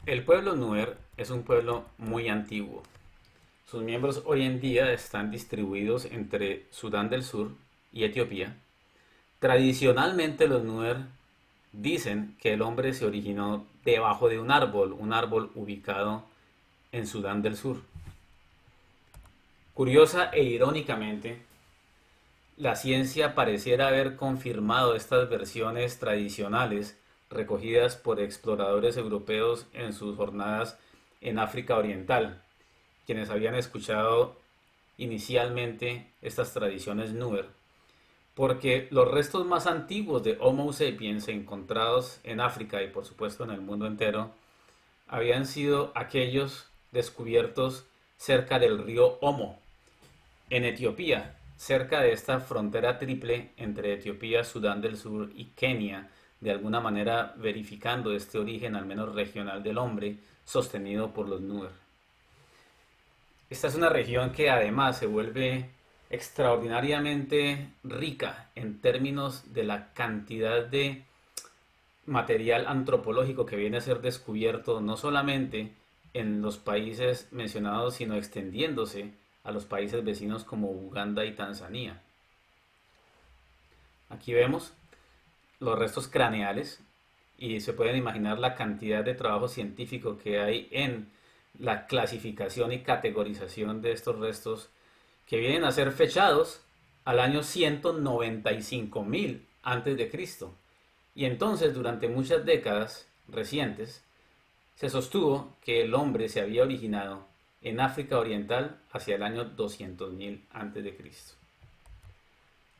El pueblo Nuer es un pueblo muy antiguo. Sus miembros hoy en día están distribuidos entre Sudán del Sur y Etiopía. Tradicionalmente los Nuer dicen que el hombre se originó debajo de un árbol ubicado en Sudán del Sur. Curiosa e irónicamente, la ciencia pareciera haber confirmado estas versiones tradicionales recogidas por exploradores europeos en sus jornadas en África Oriental, quienes habían escuchado inicialmente estas tradiciones Nuer, porque los restos más antiguos de Homo sapiens encontrados en África y por supuesto en el mundo entero habían sido aquellos descubiertos cerca del río Omo, en Etiopía, cerca de esta frontera triple entre Etiopía, Sudán del Sur y Kenia, de alguna manera verificando este origen al menos regional del hombre sostenido por los Nuer. Esta es una región que además se vuelve extraordinariamente rica en términos de la cantidad de material antropológico que viene a ser descubierto no solamente en los países mencionados, sino extendiéndose a los países vecinos como Uganda y Tanzania. Aquí vemos los restos craneales y se pueden imaginar la cantidad de trabajo científico que hay en la clasificación y categorización de estos restos que vienen a ser fechados al año 195.000 antes de Cristo. Y entonces, durante muchas décadas recientes, se sostuvo que el hombre se había originado en África Oriental hacia el año 200.000 antes de Cristo.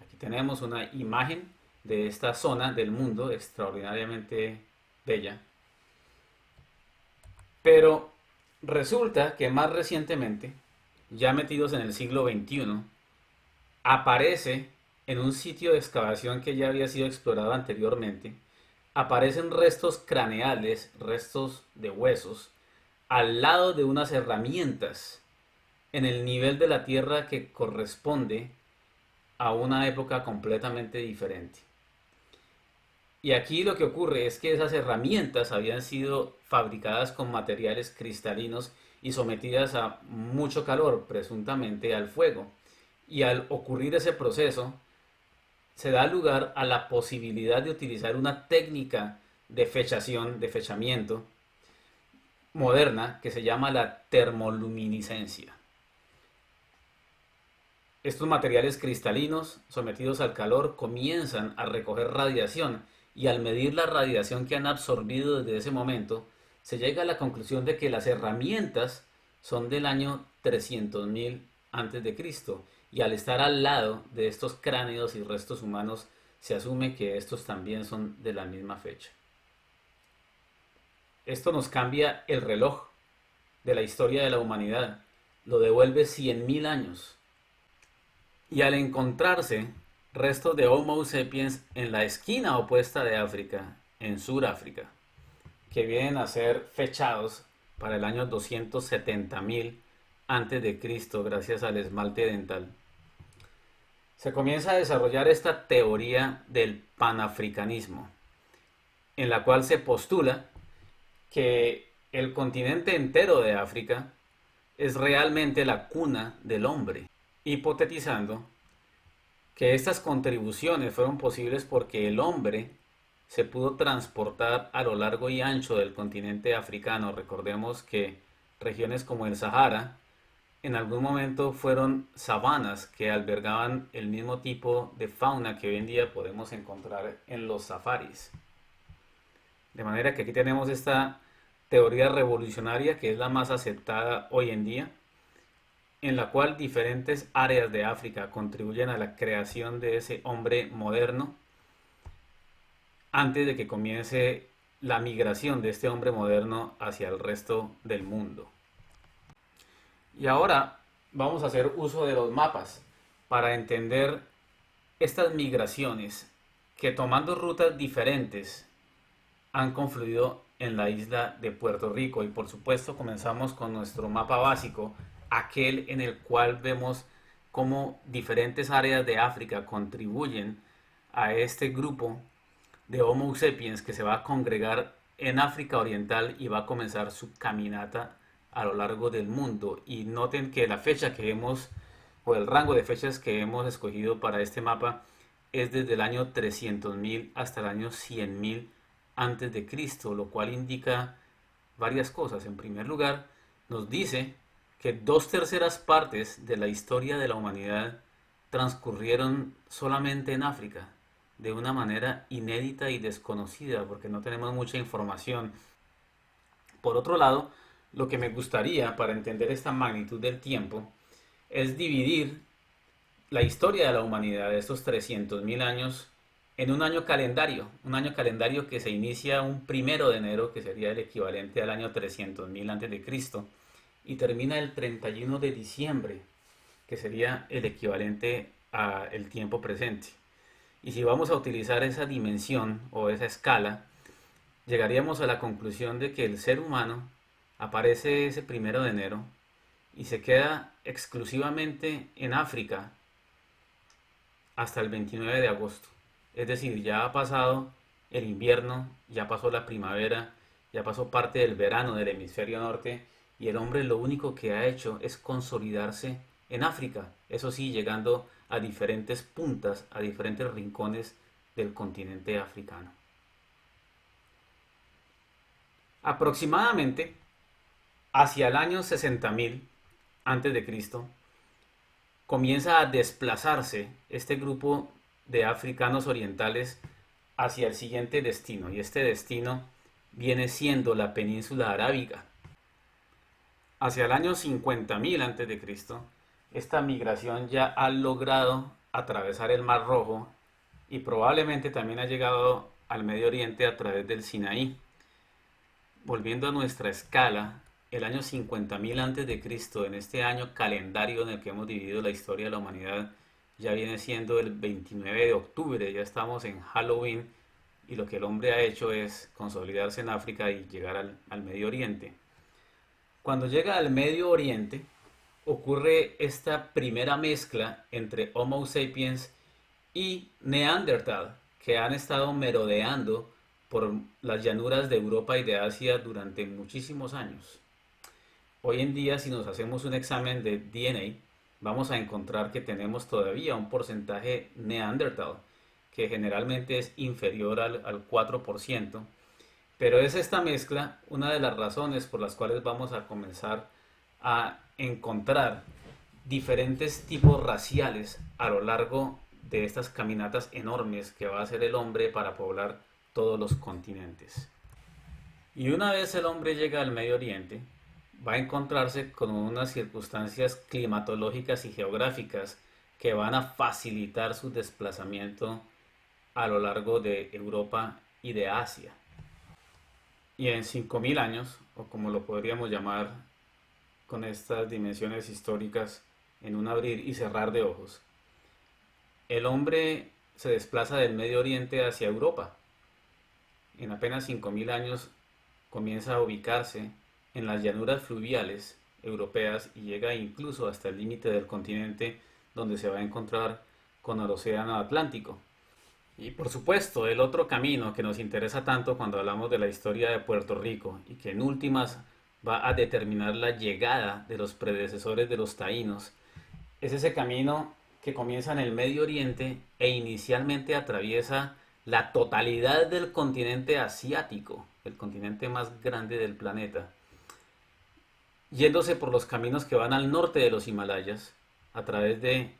Aquí tenemos una imagen de esta zona del mundo extraordinariamente bella. Pero resulta que más recientemente, ya metidos en el siglo XXI, aparece en un sitio de excavación que ya había sido explorado anteriormente, aparecen restos craneales, restos de huesos, al lado de unas herramientas en el nivel de la Tierra que corresponde a una época completamente diferente. Y aquí lo que ocurre es que esas herramientas habían sido fabricadas con materiales cristalinos y sometidas a mucho calor, presuntamente al fuego. Y al ocurrir ese proceso, se da lugar a la posibilidad de utilizar una técnica de fechación, de fechamiento moderna que se llama la termoluminiscencia. Estos materiales cristalinos sometidos al calor comienzan a recoger radiación y al medir la radiación que han absorbido desde ese momento, se llega a la conclusión de que las herramientas son del año 300.000 antes de Cristo y al estar al lado de estos cráneos y restos humanos se asume que estos también son de la misma fecha. Esto nos cambia el reloj de la historia de la humanidad, lo devuelve 100.000 años. Y al encontrarse restos de Homo sapiens en la esquina opuesta de África, en Sudáfrica, que vienen a ser fechados para el año 270.000 antes de Cristo gracias al esmalte dental, se comienza a desarrollar esta teoría del panafricanismo, en la cual se postula que el continente entero de África es realmente la cuna del hombre, hipotetizando que estas contribuciones fueron posibles porque el hombre se pudo transportar a lo largo y ancho del continente africano. Recordemos que regiones como el Sahara en algún momento fueron sabanas que albergaban el mismo tipo de fauna que hoy en día podemos encontrar en los safaris. De manera que aquí tenemos esta teoría revolucionaria que es la más aceptada hoy en día, en la cual diferentes áreas de África contribuyen a la creación de ese hombre moderno antes de que comience la migración de este hombre moderno hacia el resto del mundo. Y ahora vamos a hacer uso de los mapas para entender estas migraciones que tomando rutas diferentes han confluido en la isla de Puerto Rico. Y por supuesto comenzamos con nuestro mapa básico, aquel en el cual vemos cómo diferentes áreas de África contribuyen a este grupo de Homo sapiens que se va a congregar en África Oriental y va a comenzar su caminata a lo largo del mundo. Y noten que la fecha que hemos, o el rango de fechas que hemos escogido para este mapa es desde el año 300.000 hasta el año 100.000 antes de Cristo, lo cual indica varias cosas. En primer lugar, nos dice que 2/3 de la historia de la humanidad transcurrieron solamente en África, de una manera inédita y desconocida, porque no tenemos mucha información. Por otro lado, lo que me gustaría para entender esta magnitud del tiempo es dividir la historia de la humanidad de estos 300.000 años en un año calendario que se inicia un 1 de enero, que sería el equivalente al año 300.000 antes de Cristo, y termina el 31 de diciembre, que sería el equivalente al tiempo presente. Y si vamos a utilizar esa dimensión o esa escala, llegaríamos a la conclusión de que el ser humano aparece ese 1 de enero y se queda exclusivamente en África hasta el 29 de agosto. Es decir, ya ha pasado el invierno, ya pasó la primavera, ya pasó parte del verano del hemisferio norte y el hombre lo único que ha hecho es consolidarse en África, eso sí, llegando a diferentes puntas, a diferentes rincones del continente africano. Aproximadamente hacia el año 60.000 antes de Cristo comienza a desplazarse este grupo de africanos orientales hacia el siguiente destino, y este destino viene siendo la península arábiga. Hacia el año 50.000 antes de Cristo, esta migración ya ha logrado atravesar el Mar Rojo y probablemente también ha llegado al Medio Oriente a través del Sinaí. Volviendo a nuestra escala, el año 50.000 antes de Cristo, en este año calendario en el que hemos dividido la historia de la humanidad, ya viene siendo el 29 de octubre, ya estamos en Halloween y lo que el hombre ha hecho es consolidarse en África y llegar al Medio Oriente. Cuando llega al Medio Oriente, ocurre esta primera mezcla entre Homo sapiens y Neandertal, que han estado merodeando por las llanuras de Europa y de Asia durante muchísimos años. Hoy en día, si nos hacemos un examen de DNA, vamos a encontrar que tenemos todavía un porcentaje Neandertal, que generalmente es inferior al 4%, pero es esta mezcla una de las razones por las cuales vamos a comenzar a encontrar diferentes tipos raciales a lo largo de estas caminatas enormes que va a hacer el hombre para poblar todos los continentes. Y una vez el hombre llega al Medio Oriente, va a encontrarse con unas circunstancias climatológicas y geográficas que van a facilitar su desplazamiento a lo largo de Europa y de Asia. Y en 5.000 años, o como lo podríamos llamar con estas dimensiones históricas, en un abrir y cerrar de ojos, el hombre se desplaza del Medio Oriente hacia Europa. En apenas 5.000 años comienza a ubicarse en las llanuras fluviales europeas y llega incluso hasta el límite del continente, donde se va a encontrar con el océano Atlántico. Y por supuesto, el otro camino que nos interesa tanto cuando hablamos de la historia de Puerto Rico y que en últimas va a determinar la llegada de los predecesores de los taínos, es ese camino que comienza en el Medio Oriente e inicialmente atraviesa la totalidad del continente asiático, el continente más grande del planeta, yéndose por los caminos que van al norte de los Himalayas, a través de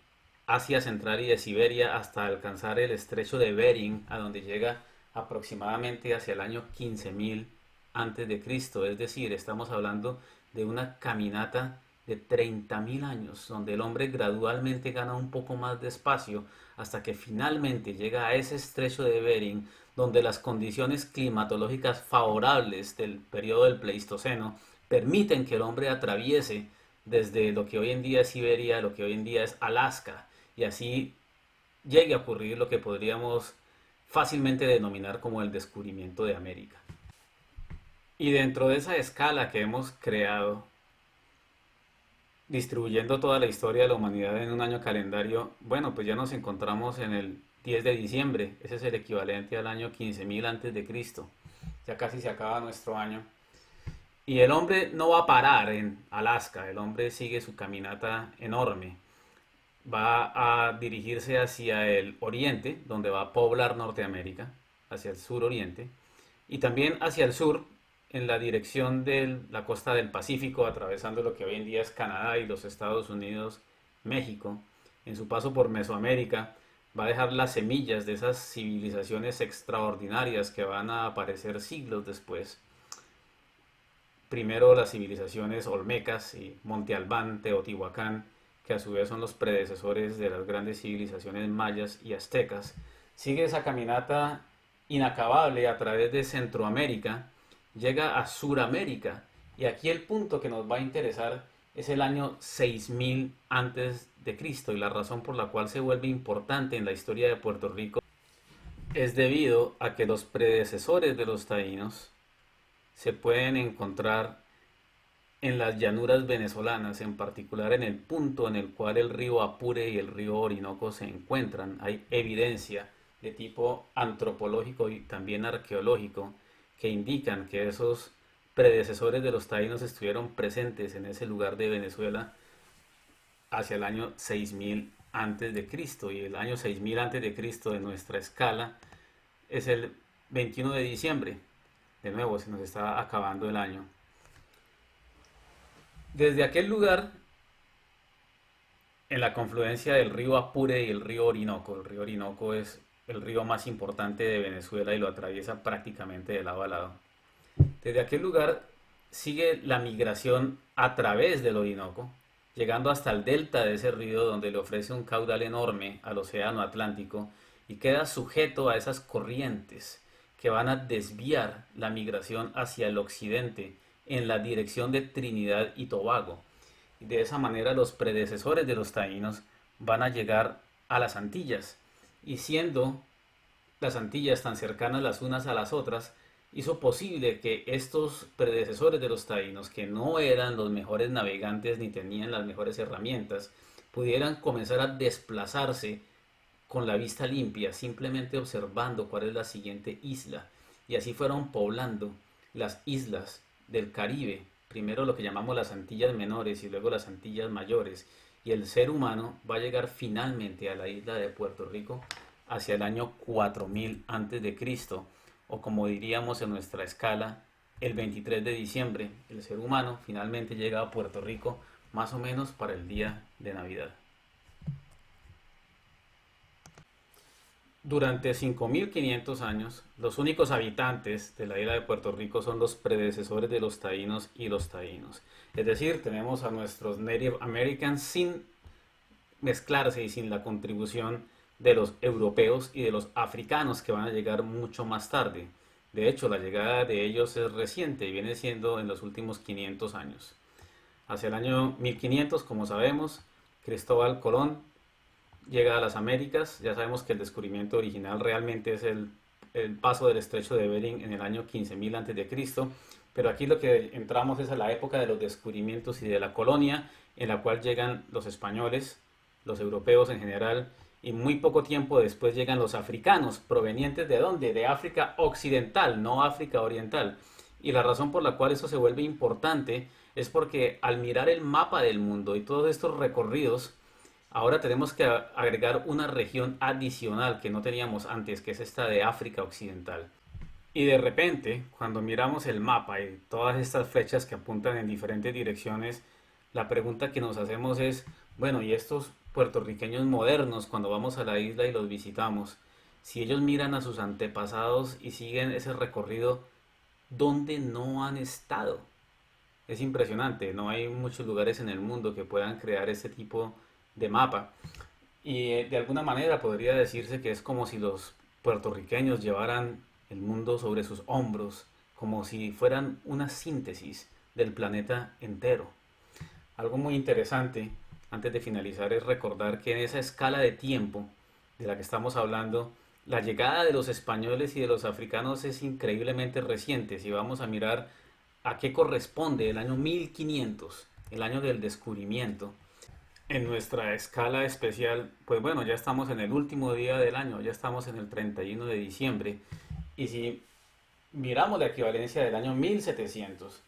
Asia Central y de Siberia hasta alcanzar el estrecho de Bering, a donde llega aproximadamente hacia el año 15.000 antes de Cristo. Es decir, estamos hablando de una caminata de 30.000 años, donde el hombre gradualmente gana un poco más de espacio hasta que finalmente llega a ese estrecho de Bering, donde las condiciones climatológicas favorables del periodo del Pleistoceno permiten que el hombre atraviese desde lo que hoy en día es Siberia, lo que hoy en día es Alaska, y así llegue a ocurrir lo que podríamos fácilmente denominar como el descubrimiento de América. Y dentro de esa escala que hemos creado, distribuyendo toda la historia de la humanidad en un año calendario, bueno, pues ya nos encontramos en el 10 de diciembre, ese es el equivalente al año 15.000 antes de Cristo. ya casi se acaba nuestro año. Y el hombre no va a parar en Alaska, el hombre sigue su caminata enorme. Va a dirigirse hacia el oriente, donde va a poblar Norteamérica, hacia el suroriente, y también hacia el sur, en la dirección de la costa del Pacífico, atravesando lo que hoy en día es Canadá y los Estados Unidos, México. En su paso por Mesoamérica, va a dejar las semillas de esas civilizaciones extraordinarias que van a aparecer siglos después. Primero las civilizaciones olmecas y Monte Albán, Teotihuacán, que a su vez son los predecesores de las grandes civilizaciones mayas y aztecas. Sigue esa caminata inacabable a través de Centroamérica, llega a Suramérica, y aquí el punto que nos va a interesar es el año 6000 antes de Cristo, y la razón por la cual se vuelve importante en la historia de Puerto Rico es debido a que los predecesores de los taínos se pueden encontrar en las llanuras venezolanas, en particular en el punto en el cual el río Apure y el río Orinoco se encuentran. Hay evidencia de tipo antropológico y también arqueológico que indican que esos predecesores de los taínos estuvieron presentes en ese lugar de Venezuela hacia el año 6000 antes de Cristo, y el año 6000 antes de Cristo de nuestra escala es el 21 de diciembre. De nuevo, se nos está acabando el año. Desde aquel lugar, en la confluencia del río Apure y el río Orinoco es el río más importante de Venezuela y lo atraviesa prácticamente de lado a lado. Desde aquel lugar sigue la migración a través del Orinoco, llegando hasta el delta de ese río, donde le ofrece un caudal enorme al océano Atlántico y queda sujeto a esas corrientes que van a desviar la migración hacia el occidente en la dirección de Trinidad y Tobago. Y de esa manera los predecesores de los taínos van a llegar a las Antillas, y siendo las Antillas tan cercanas las unas a las otras, hizo posible que estos predecesores de los taínos, que no eran los mejores navegantes ni tenían las mejores herramientas, pudieran comenzar a desplazarse con la vista limpia, simplemente observando cuál es la siguiente isla. Y así fueron poblando las islas del Caribe, primero lo que llamamos las Antillas Menores y luego las Antillas Mayores. Y el ser humano va a llegar finalmente a la isla de Puerto Rico hacia el año 4000 antes de Cristo, o como diríamos en nuestra escala, el 23 de diciembre. El ser humano finalmente llega a Puerto Rico más o menos para el día de Navidad. Durante 5500 años, los únicos habitantes de la isla de Puerto Rico son los predecesores de los taínos y los taínos. Es decir, tenemos a nuestros Native Americans sin mezclarse y sin la contribución de los europeos y de los africanos, que van a llegar mucho más tarde. De hecho, la llegada de ellos es reciente y viene siendo en los últimos 500 años. Hacia el año 1500, como sabemos, Cristóbal Colón llega a las Américas. Ya sabemos que el descubrimiento original realmente es el paso del estrecho de Bering en el año 15.000 a.C., pero aquí lo que entramos es a la época de los descubrimientos y de la colonia, en la cual llegan los españoles, los europeos en general, y muy poco tiempo después llegan los africanos, provenientes ¿de dónde? De África Occidental, no África Oriental. Y la razón por la cual eso se vuelve importante es porque al mirar el mapa del mundo y todos estos recorridos, ahora tenemos que agregar una región adicional que no teníamos antes, que es esta de África Occidental. Y de repente, cuando miramos el mapa y todas estas flechas que apuntan en diferentes direcciones, la pregunta que nos hacemos es, bueno, ¿y estos puertorriqueños modernos, cuando vamos a la isla y los visitamos, si ellos miran a sus antepasados y siguen ese recorrido, dónde no han estado? Es impresionante, no hay muchos lugares en el mundo que puedan crear ese tipo de mapa. Y de alguna manera podría decirse que es como si los puertorriqueños llevaran el mundo sobre sus hombros, como si fueran una síntesis del planeta entero. Algo muy interesante, antes de finalizar, es recordar que en esa escala de tiempo de la que estamos hablando, la llegada de los españoles y de los africanos es increíblemente reciente. Si vamos a mirar a qué corresponde el año 1500, el año del descubrimiento, en nuestra escala especial, pues bueno, ya estamos en el último día del año, ya estamos en el 31 de diciembre. Y si miramos la equivalencia del año 1700,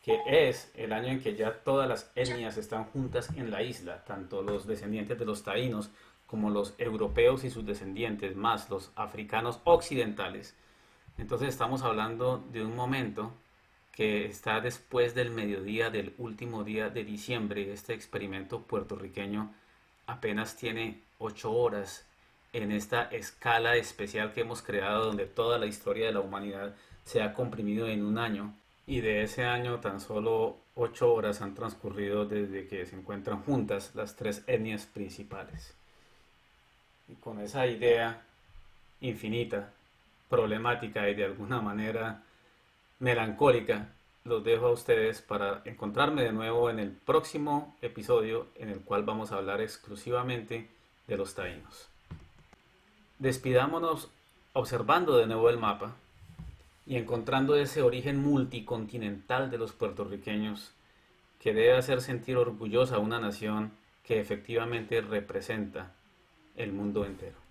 que es el año en que ya todas las etnias están juntas en la isla, tanto los descendientes de los taínos como los europeos y sus descendientes, más los africanos occidentales. Entonces estamos hablando de un momento que está después del mediodía del último día de diciembre. Este experimento puertorriqueño apenas tiene 8 horas en esta escala especial que hemos creado, donde toda la historia de la humanidad se ha comprimido en un año, y de ese año tan solo 8 horas han transcurrido desde que se encuentran juntas las tres etnias principales. Y con esa idea infinita, problemática y de alguna manera melancólica, los dejo a ustedes para encontrarme de nuevo en el próximo episodio, en el cual vamos a hablar exclusivamente de los taínos. Despidámonos observando de nuevo el mapa y encontrando ese origen multicontinental de los puertorriqueños, que debe hacer sentir orgullosa a una nación que efectivamente representa el mundo entero.